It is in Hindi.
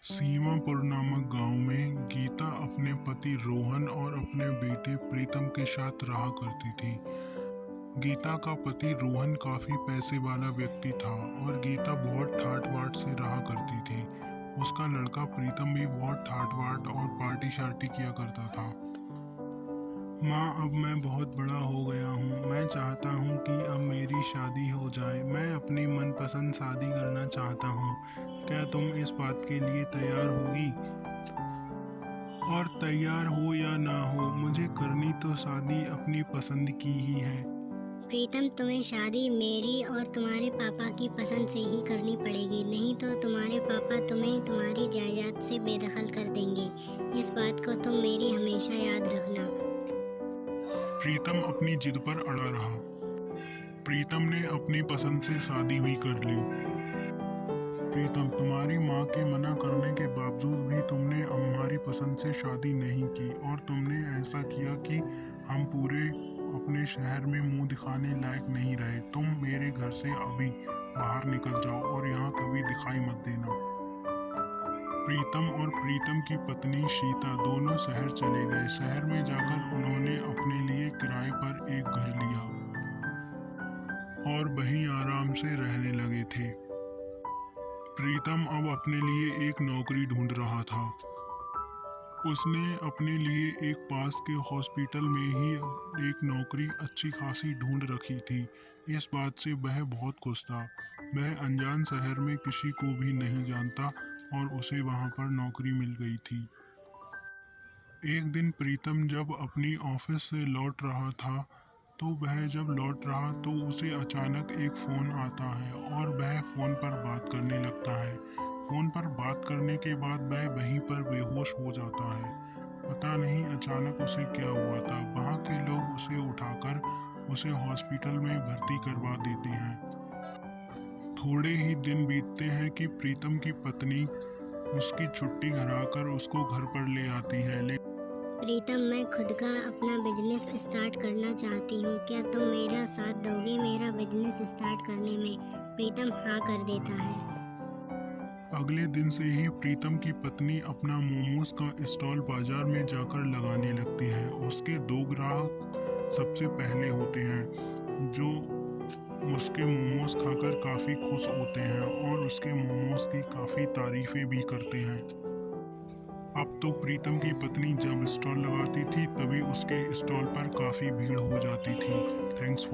सीमापुर नामक गांव में गीता अपने पति रोहन और अपने बेटे प्रीतम के साथ रहा करती थी। गीता का पति रोहन काफी पैसे वाला व्यक्ति था और गीता बहुत ठाट बाट से रहा करती थी। उसका लड़का प्रीतम भी बहुत ठाट बाट और पार्टी शार्टी किया करता था। माँ, अब मैं बहुत बड़ा हो गया हूँ। मैं चाहता हूँ कि अब मेरी शादी हो जाए। मैं अपनी मनपसंद शादी करना चाहता हूँ। क्या तुम इस बात के लिए तैयार होगी? और तैयार हो या ना हो, मुझे करनी तो शादी अपनी पसंद की ही है। प्रीतम, तुम्हें शादी मेरी और तुम्हारे पापा की पसंद से ही करनी पड़ेगी, नहीं तो तुम्हारे पापा तुम्हें तुम्हारी जायदाद से बेदखल कर देंगे। इस बात को तुम मेरी हमेशा याद रखना। प्रीतम अपनी जिद पर अड़ा रहा। प्रीतम ने अपनी पसंद से शादी भी कर ली। प्रीतम, तुम्हारी माँ के मना करने के बावजूद भी तुमने हमारी पसंद से शादी नहीं की और तुमने ऐसा किया कि हम पूरे अपने शहर में मुंह दिखाने लायक नहीं रहे। तुम मेरे घर से अभी बाहर निकल जाओ और यहाँ कभी दिखाई मत देना। प्रीतम और प्रीतम की पत्नी शीता दोनों शहर चले गए। शहर में जाकर उन्होंने अपने लिए किराए पर एक घर लिया और वहीं आराम से रहने लगे थे। प्रीतम अब अपने लिए एक नौकरी ढूंढ रहा था। उसने अपने लिए एक पास के हॉस्पिटल में ही एक नौकरी अच्छी खासी ढूंढ रखी थी। इस बात से वह बहुत खुश था। वह अनजान शहर में किसी को भी नहीं जानता और उसे वहां पर नौकरी मिल गई थी। एक दिन प्रीतम जब अपनी ऑफिस से लौट रहा था तो वह जब लौट रहा तो उसे अचानक एक फ़ोन आता है और वह फ़ोन पर बात करने लगता है। फ़ोन पर बात करने के बाद वह वहीं पर बेहोश हो जाता है। पता नहीं अचानक उसे क्या हुआ था। वहाँ के लोग उसे उठाकर उसे हॉस्पिटल में भर्ती करवा देते हैं। थोड़े ही दिन बीतते हैं कि प्रीतम की पत्नी उसकी छुट्टी कराकर उसको घर पर ले आती है। प्रीतम, मैं खुद का अपना बिजनेस स्टार्ट करना चाहती हूँ। क्या तुम मेरा साथ दोगे मेरा बिजनेस स्टार्ट करने में? प्रीतम हाँ कर देता है। अगले दिन से ही प्रीतम की पत्नी अपना मोमोज का स्टॉल बाजार में जाकर लगाने लगती है। उसके 2 ग्राहक सबसे पहले होते हैं जो उसके मोमोज खाकर काफ़ी खुश होते हैं और उसके मोमोज की काफ़ी तारीफें भी करते हैं। अब तो प्रीतम की पत्नी जब स्टॉल लगाती थी तभी उसके स्टॉल पर काफ़ी भीड़ हो जाती थी। Thanks for